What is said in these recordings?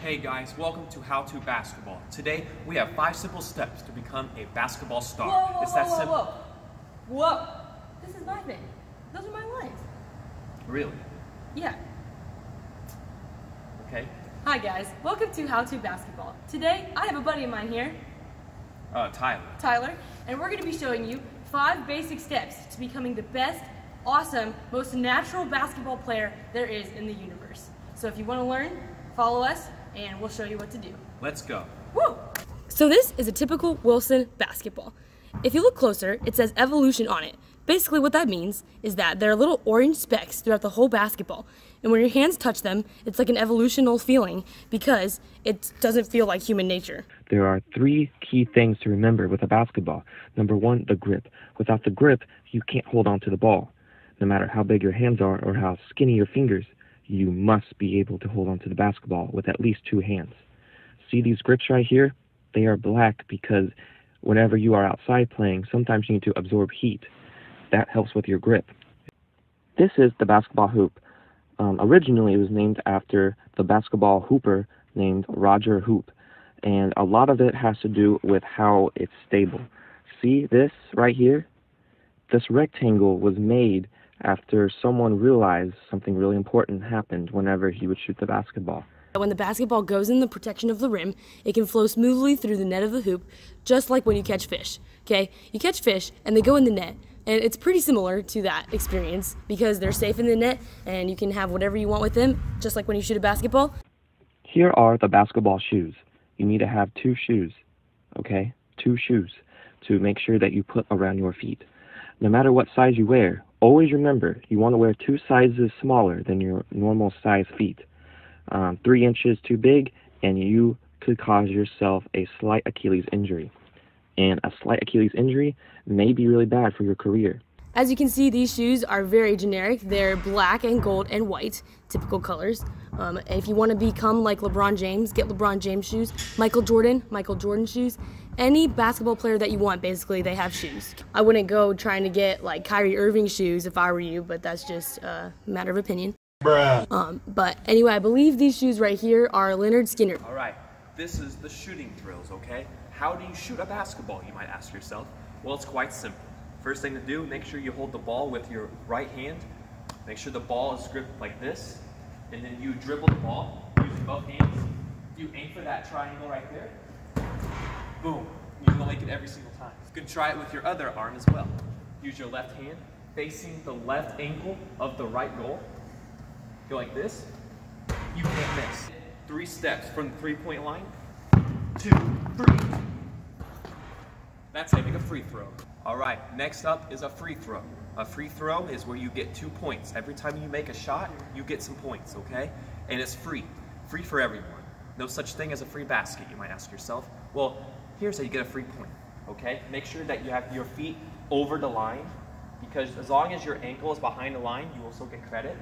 Hey guys, welcome to How to Basketball. Today we have 5 simple steps to become a basketball star. Whoa! This is my thing. Those are my lines. Really? Yeah. Okay. Hi guys, welcome to How to Basketball. Today I have a buddy of mine here, Tyler, and we're going to be showing you 5 basic steps to becoming the best, awesome, most natural basketball player there is in the universe. So if you want to learn, follow us and we'll show you what to do. Let's go. Woo! So this is a typical Wilson basketball. If you look closer, it says evolution on it. Basically what that means is that there are little orange specks throughout the whole basketball. And when your hands touch them, it's like an evolutional feeling because it doesn't feel like human nature. There are 3 key things to remember with a basketball. Number 1, the grip. Without the grip, you can't hold on to the ball. No matter how big your hands are or how skinny your fingers, you must be able to hold on to the basketball with at least 2 hands. See these grips right here? They are black because whenever you are outside playing, sometimes you need to absorb heat. That helps with your grip. This is the basketball hoop. Originally, it was named after the basketball hooper named Roger Hoop, and a lot of it has to do with how it's stable. See this right here? This rectangle was made after someone realized something really important happened whenever he would shoot the basketball. When the basketball goes in the protection of the rim, it can flow smoothly through the net of the hoop, just like when you catch fish. Okay, you catch fish and they go in the net, and it's pretty similar to that experience because they're safe in the net and you can have whatever you want with them, just like when you shoot a basketball. Here are the basketball shoes. You need to have 2 shoes, okay? 2 shoes to make sure that you put around your feet. No matter what size you wear, always remember you want to wear 2 sizes smaller than your normal size feet. 3 inches too big and you could cause yourself a slight Achilles injury. And a slight Achilles injury may be really bad for your career. As you can see, these shoes are very generic. They're black and gold and white, typical colors. If you want to become like LeBron James, get LeBron James shoes. Michael Jordan shoes. Any basketball player that you want, basically, they have shoes. I wouldn't go trying to get like Kyrie Irving shoes if I were you, but that's just a matter of opinion. Bruh. But anyway, I believe these shoes right here are Leonard Skinner. All right, this is the shooting drills, okay? How do you shoot a basketball, you might ask yourself? Well, it's quite simple. First thing to do, make sure you hold the ball with your right hand. Make sure the ball is gripped like this. And then you dribble the ball using both hands. You aim for that triangle right there. Boom. You can make it every single time. You can try it with your other arm as well. Use your left hand facing the left ankle of the right goal. Go like this. You can't miss. 3 steps from the 3-point line. 2, 3. That's how you make a free throw. All right, next up is a free throw. A free throw is where you get 2 points. Every time you make a shot, you get some points, okay? And it's free for everyone. No such thing as a free basket, you might ask yourself. Well, here's how you get a free point, okay? Make sure that you have your feet over the line, because as long as your ankle is behind the line, you will still get credit.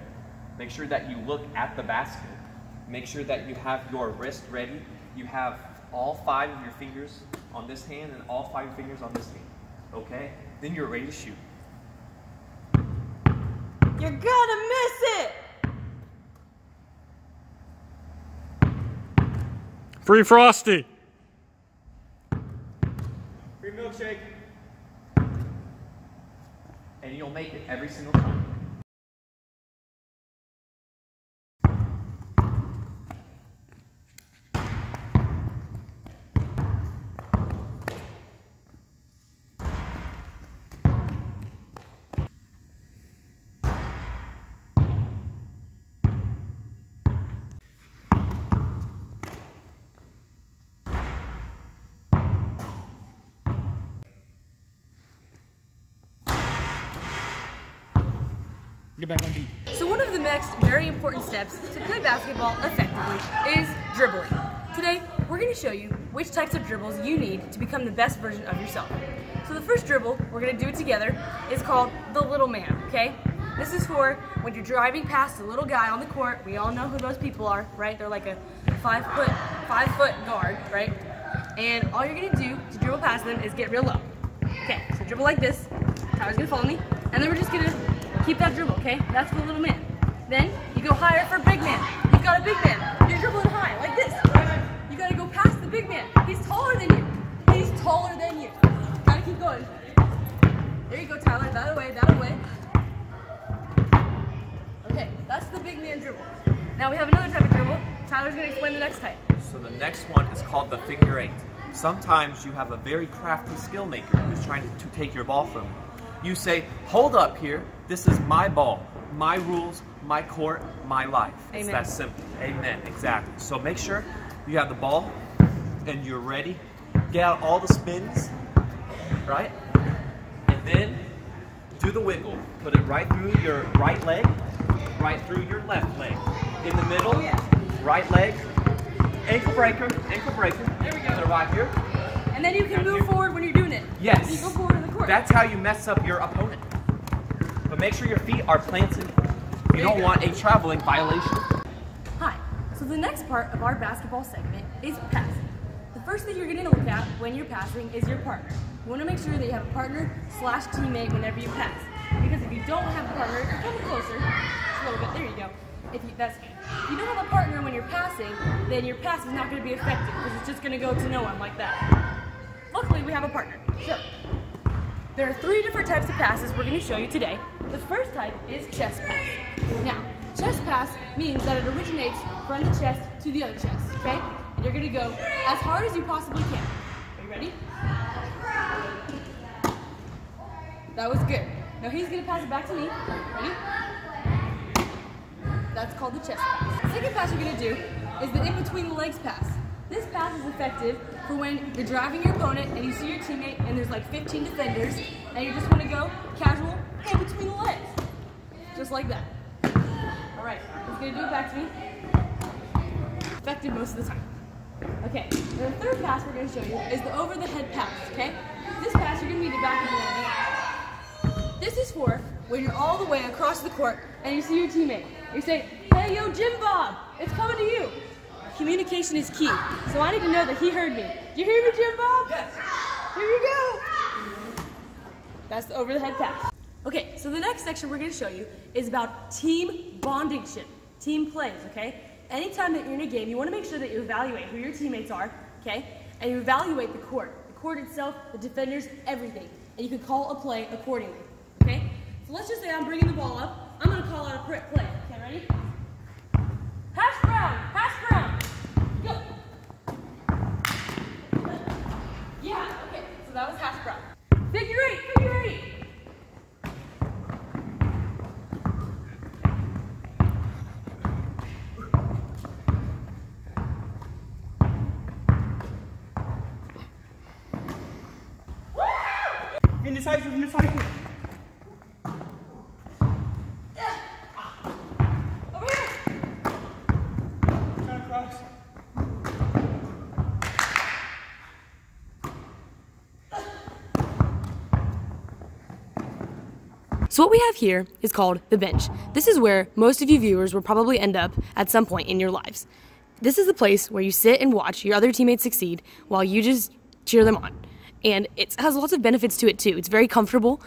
Make sure that you look at the basket. Make sure that you have your wrist ready. You have all 5 of your fingers on this hand and all 5 fingers on this hand, okay? Then you're ready to shoot. You're gonna miss it! Free Frosty. Free milkshake. And you'll make it every single time. Get back on beat. So one of the next very important steps to play basketball effectively is dribbling. Today, we're going to show you which types of dribbles you need to become the best version of yourself. So the first dribble, we're going to do it together, is called the little man, okay? This is for when you're driving past a little guy on the court. We all know who those people are, right? They're like a 5 foot guard, right? And all you're going to do to dribble past them is get real low. Okay, so dribble like this. Tyler's going to follow me. And then we're just going to keep that dribble, okay? That's for the little man. Then you go higher for big man. You've got a big man. You're dribbling high, like this. that away, that away. Okay, that's the big man dribble. Now we have another type of dribble. Tyler's going to explain the next type. So the next one is called the figure eight. Sometimes you have a very crafty skill maker who's trying to take your ball from you. You say, hold up here, this is my ball, my rules, my court, my life. Amen. It's that simple. Amen, exactly. So make sure you have the ball and you're ready. Get out all the spins, right? And then do the wiggle. Put it right through your right leg, right through your left leg. In the middle, right leg, ankle breaker, ankle breaker. There we go. Put it right here. And then you can move forward when you're doing it. Yes. So you go forward in the court. That's how you mess up your opponent. But make sure your feet are planted. You don't want a traveling violation. Hi. So the next part of our basketball segment is passing. The first thing you're going to look at when you're passing is your partner. You want to make sure that you have a partner / teammate whenever you pass. Because if you don't have a partner, come closer. Just a little bit. There you go. If you don't have a partner when you're passing, then your pass is not going to be effective because it's just going to go to no one like that. Luckily, we have a partner. So, there are 3 different types of passes we're going to show you today. The first type is chest pass. Now, chest pass means that it originates from the chest to the other chest, okay? And you're going to go as hard as you possibly can. Are you ready? That was good. Now he's going to pass it back to me. Ready? That's called the chest pass. The second pass you're going to do is the in between the legs pass. This pass is effective for when you're driving your opponent and you see your teammate and there's like 15 defenders and you just want to go casual in between the legs. Just like that. All right, he's going to do it back to me. Effective most of the time. Okay, and the third pass we're going to show you is the over the head pass, okay? This pass you're going to need to back up. This is for when you're all the way across the court and you see your teammate. You say, hey, yo, Jim Bob, it's coming to you. Communication is key, so I need to know that he heard me. Do you hear me, Jim Bob? Yes. Here you go. That's the over-the-head pass. Okay, so the next section we're going to show you is about team bonding ship, team plays, okay? Anytime that you're in a game, you want to make sure that you evaluate who your teammates are, okay? And you evaluate the court itself, the defenders, everything. And you can call a play accordingly, okay? So let's just say I'm bringing the ball up. I'm going to call out a play. Okay, ready? Hash brown, go. Yeah, okay, so that was hash brown. Figure eight. Indecisive. So what we have here is called the bench. This is where most of you viewers will probably end up at some point in your lives. This is the place where you sit and watch your other teammates succeed while you just cheer them on. And it has lots of benefits to it too. It's very comfortable,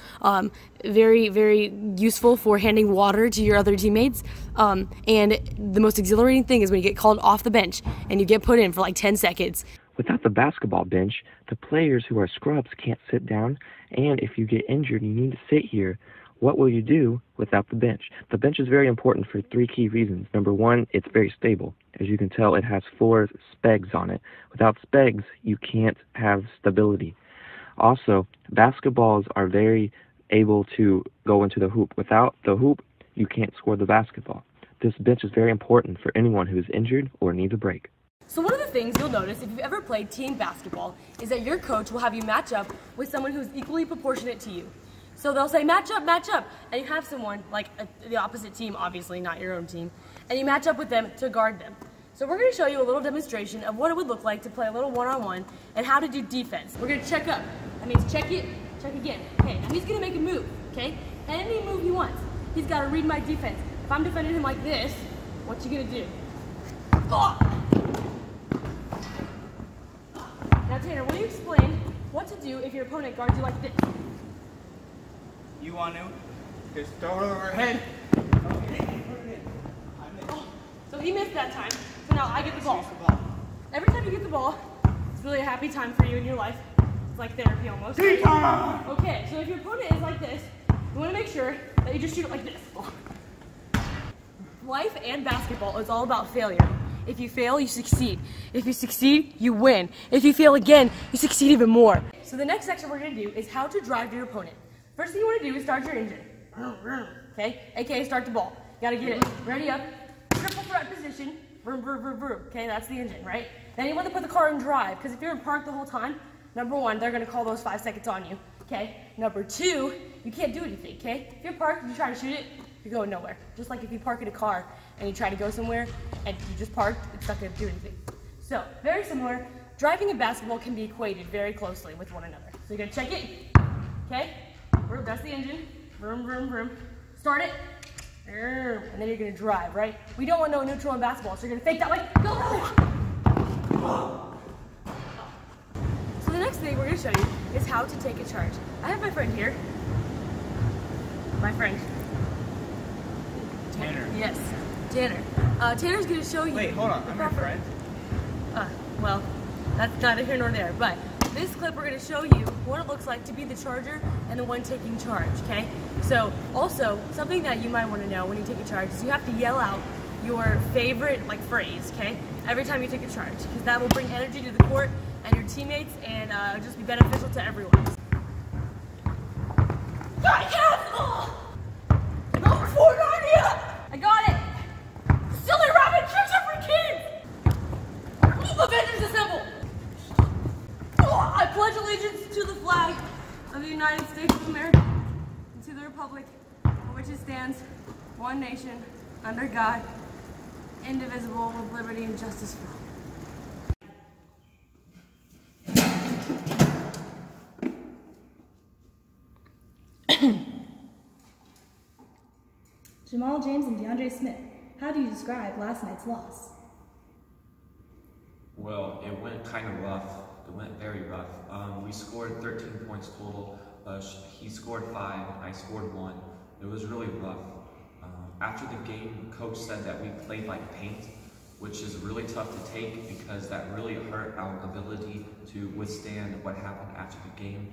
very, very useful for handing water to your other teammates. And the most exhilarating thing is when you get called off the bench and you get put in for like 10 seconds. Without the basketball bench, the players who are scrubs can't sit down, and if you get injured and you need to sit here, what will you do without the bench? The bench is very important for 3 key reasons. Number 1, it's very stable. As you can tell, it has 4 spegs on it. Without spegs, you can't have stability. Also, basketballs are very able to go into the hoop. Without the hoop, you can't score the basketball. This bench is very important for anyone who is injured or needs a break. So one of the things you'll notice if you've ever played team basketball is that your coach will have you match up with someone who's equally proportionate to you. So they'll say, match up, and you have someone, like the opposite team, obviously, not your own team, and you match up with them to guard them. So we're going to show you a little demonstration of what it would look like to play a little one-on-one and how to do defense. We're going to check up. That means check it, check again. Okay, now he's going to make a move, okay? Any move he wants. He's got to read my defense. If I'm defending him like this, what's he going to do? Oh! Now Tanner, will you explain what to do if your opponent guards you like this? You want to just throw it over her head. Okay. Oh, so he missed that time. So now I get the ball. Every time you get the ball, it's really a happy time for you in your life. It's like therapy almost. Right? Okay, so if your opponent is like this, you want to make sure that you just shoot it like this. Life and basketball is all about failure. If you fail, you succeed. If you succeed, you win. If you fail again, you succeed even more. So the next section we're going to do is how to drive your opponent. First thing you want to do is start your engine. Okay, aka start the ball. You gotta get it ready up, triple threat position, vroom, vroom, vroom, vroom. Okay, that's the engine, right? Then you want to put the car in drive, because if you're in park the whole time, number one, they're gonna call those 5 seconds on you. Okay, number two, you can't do anything. Okay, if you're parked and you try to shoot it, you're going nowhere. Just like if you park in a car and you try to go somewhere and you just parked, it's not gonna do anything. So very similar. Driving and basketball can be equated very closely with one another. So you're gonna check it. Okay, that's the engine. Vroom, vroom, vroom. Start it, and then you're gonna drive, right? We don't want no neutral in basketball, so you're gonna fake that way, go! So the next thing we're gonna show you is how to take a charge. I have my friend here. My friend. Tanner. Yes, Tanner. Tanner's gonna show you. Wait, hold on, I'm your friend. Well, that's neither here nor there, but this clip we're going to show you what it looks like to be the charger and the one taking charge, okay? So also, something that you might want to know when you take a charge is you have to yell out your favorite phrase, okay? Every time you take a charge, because that will bring energy to the court and your teammates and just be beneficial to everyone. Number 4 idea! I got it! Silly rabbit tricks are for kids! Avengers assemble! I pledge allegiance to the flag of the United States of America and to the republic for which it stands, one nation, under God, indivisible, with liberty and justice for all. Jamal James and DeAndre Smith, how do you describe last night's loss? Well, it went kind of rough. It went very rough. We scored 13 points total. He scored 5, I scored 1. It was really rough. After the game, coach said that we played like paint, which is really tough to take because that really hurt our ability to withstand what happened after the game.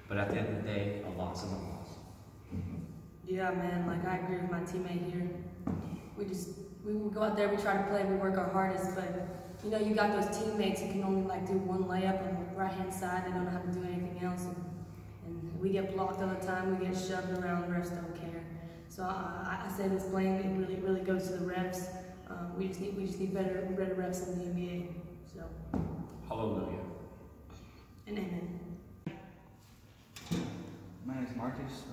But at the end of the day, a loss is a loss. Yeah, man, I agree with my teammate here. We go out there, we try to play, we work our hardest, but you know, you got those teammates who can only do one layup on the right-hand side. They don't know how to do anything else. And we get blocked all the time. We get shoved around. The refs don't care. So I say this blame really goes to the refs. We just need better refs in the NBA. So. Hallelujah. And amen. My name is Marcus.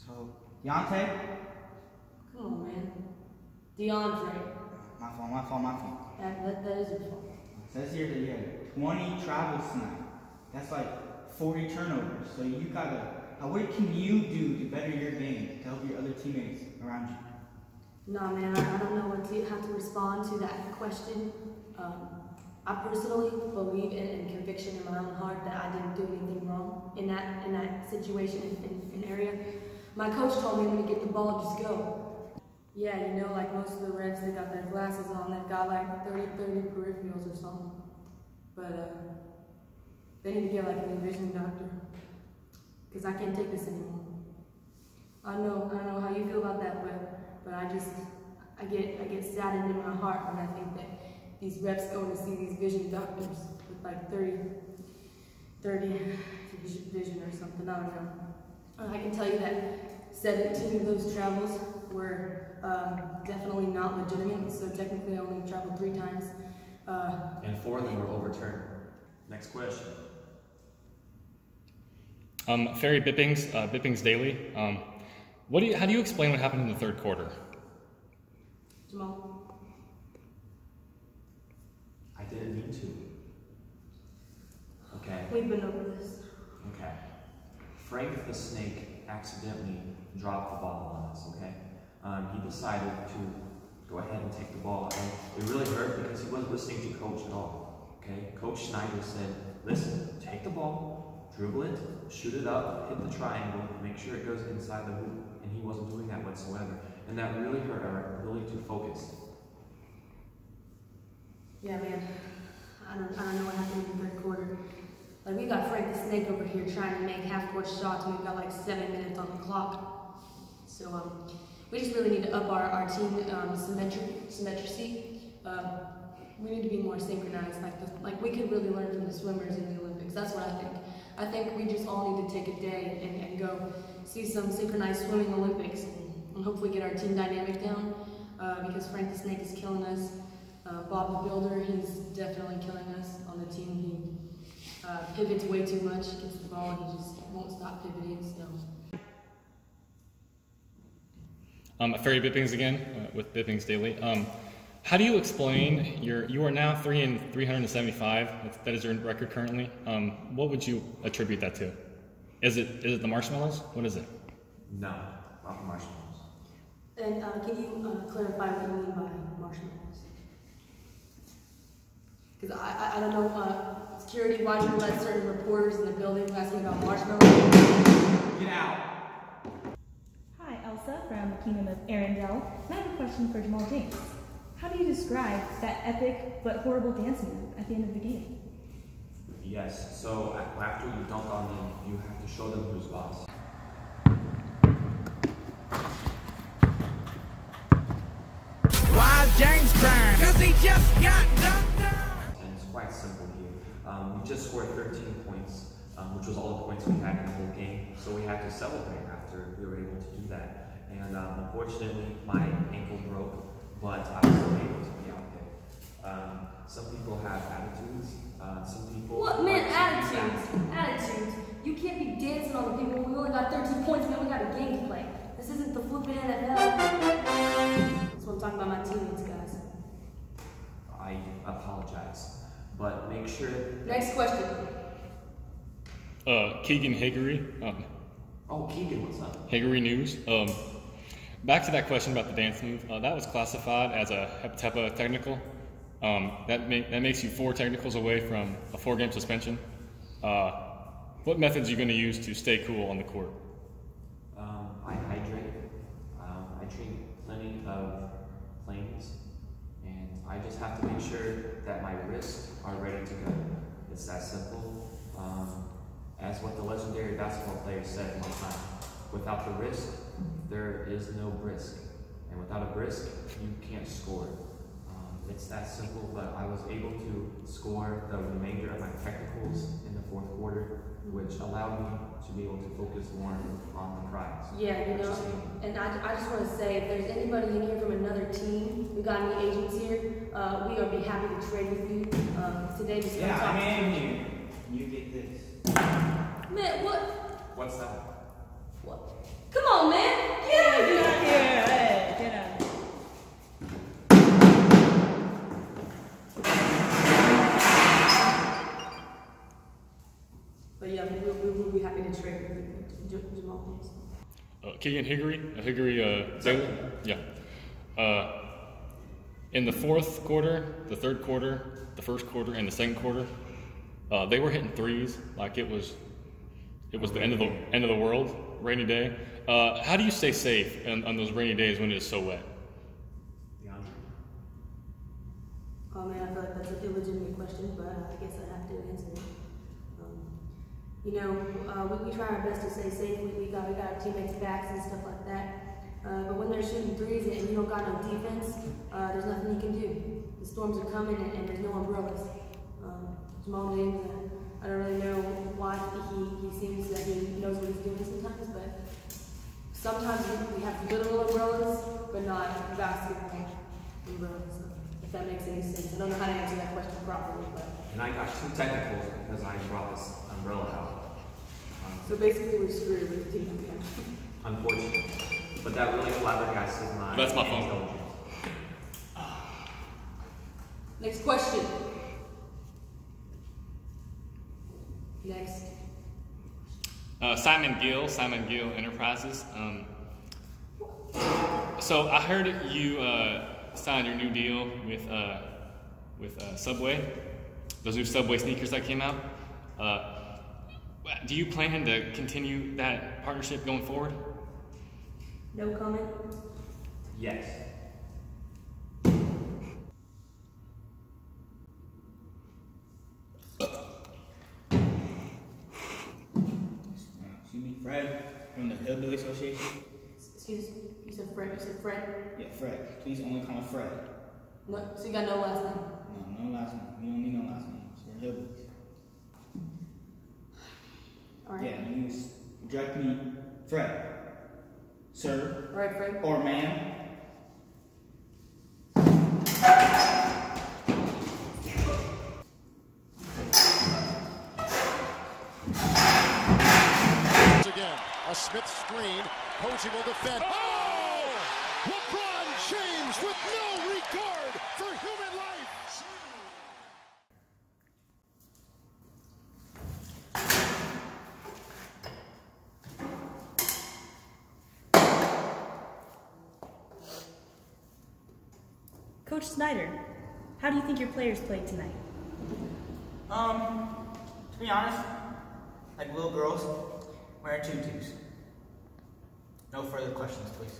So, Deontay? Come on, man. DeAndre. My fault. That is your fault. It says here that you had 20 travels tonight. That's like 40 turnovers. So you gotta, what can you do to better your game to help your other teammates around you? No, man, I don't know how to respond to that question. I personally believe in conviction in my own heart that I didn't do anything wrong in that situation in area. My coach told me when you get the ball, just go. Yeah, you know, most of the refs, they got their glasses on, they've got 30 peripherals or something. But they need to get an vision doctor, because I can't take this anymore. I know how you feel about that, but I get saddened in my heart when I think that these refs go to see these vision doctors with 30 vision or something, I don't know. I can tell you that 17 of those travels were definitely not legitimate, so technically I only traveled 3 times. And 4 of them were overturned. Next question. Ferry Bippings Daily. How do you explain what happened in the third quarter? Jamal? I didn't mean to. Okay. We've been over this. Okay. Frank the Snake accidentally dropped the ball on us, okay? He decided to go ahead and take the ball, and it really hurt because he wasn't listening to Coach at all, okay? Coach Schneider said, listen, take the ball, dribble it, shoot it up, hit the triangle, make sure it goes inside the hoop, and he wasn't doing that whatsoever. And that really hurt our ability to focus. Yeah, man. I don't know what happened in the third quarter. We got Frank the Snake over here trying to make half-court shots, and we've got 7 minutes on the clock. So we just really need to up our team symmetry. We need to be more synchronized. Like we could really learn from the swimmers in the Olympics. That's what I think. I think we just all need to take a day and go see some synchronized swimming Olympics and hopefully get our team dynamic down because Frank the Snake is killing us. Bob the Builder, he's definitely killing us on the team. He pivots way too much, gets the ball, and he just won't stop pivoting. So. Ferry Bippings again with Bippings Daily. How do you explain you are now 3 in 375? That is your record currently. What would you attribute that to? Is it the marshmallows? What is it? No, not the marshmallows. And can you clarify what you mean by marshmallows? Because I don't know, security, why would you let certain reporters in the building ask me about marshmallows? Get out! Hi, Elsa from the Kingdom of Arendelle. I have a question for Jamal James. How do you describe that epic but horrible dance move at the end of the game? Yes, so after you dunk on them, you have to show them who's boss. Why James crying? Cause he just got dunked on. And it's quite simple here. We just scored 13 points, which was all the points we had in the whole game. So we had to celebrate after we were able to do that. And unfortunately, my ankle broke, but I was still able to be out there. Some people have attitudes. Some people. What man attitudes? Attitudes. You can't be dancing on the people. We only got 13 points. We only got a game to play. This isn't the flipping NFL. That's what I'm talking about, my teammates, guys. I apologize, but make sure. Next question. Keegan Haggerty. Oh, Keegan, what's up? Haggerty News. Back to that question about the dance move. That was classified as a HEPA technical. That makes you 4 technicals away from a 4-game suspension. What methods are you going to use to stay cool on the court? I hydrate. I drink plenty of planes, and I just have to make sure that my wrists are ready to go. It's that simple. As what the legendary basketball player said one time, without the wrist, there is no brisk. And without a brisk, you can't score. It's that simple, but I was able to score the remainder of my technicals in the 4th quarter, which allowed me to be able to focus more on the prize. Yeah, you know, and I just want to say, if there's anybody in here from another team, we got any agents here, we would be happy to trade with you. Today, just Yeah, I am here. You get this. Man, what? What's that? What? Come on, man! Get out of here! Hey, get out. But yeah, we will be happy to trade with Jamal James. Keegan Higgery Daily? Yeah. In the 4th quarter, the 3rd quarter, the 1st quarter, and the 2nd quarter, they were hitting threes like it was the end of the world, rainy day. How do you stay safe on those rainy days when it is so wet? Oh man, I feel like that's an illegitimate question, but I guess I have to answer it. You know, we try our best to stay safe. We got our teammates' backs and stuff like that. But when they're shooting threes and you don't got no defense, there's nothing you can do. The storms are coming and there's no umbrellas. Jamal James, I don't really know why he seems that he knows what he's doing sometimes, but sometimes we have literal umbrellas, but not basketball umbrellas. If that makes any sense. I don't know how to answer that question properly, but. And I got 2 technicals because I brought this umbrella out. So basically we're screwed with the team again. Unfortunately. But that really flabbergasted my. That's my phone. Next question. Next. Simon Gill Enterprises. So I heard you signed your new deal with Subway, those new Subway sneakers that came out. Do you plan to continue that partnership going forward? No comment? Yes. Excuse me, Fred from the Hillbilly Association. Excuse, you said Fred. You said Fred? Yeah, Fred. Please only call him Fred. No, so you got no last name? No, no last name. We don't need no last names. We're hillbillies. All right. Yeah, you direct me, Fred. Sir. All right, Fred. Or ma'am. Again, a Smith screen. Posey will defend. Oh! LeBron James with no regard for human life. Coach Snyder, how do you think your players played tonight? To be honest, like little girls wearing tutus. No further questions, please.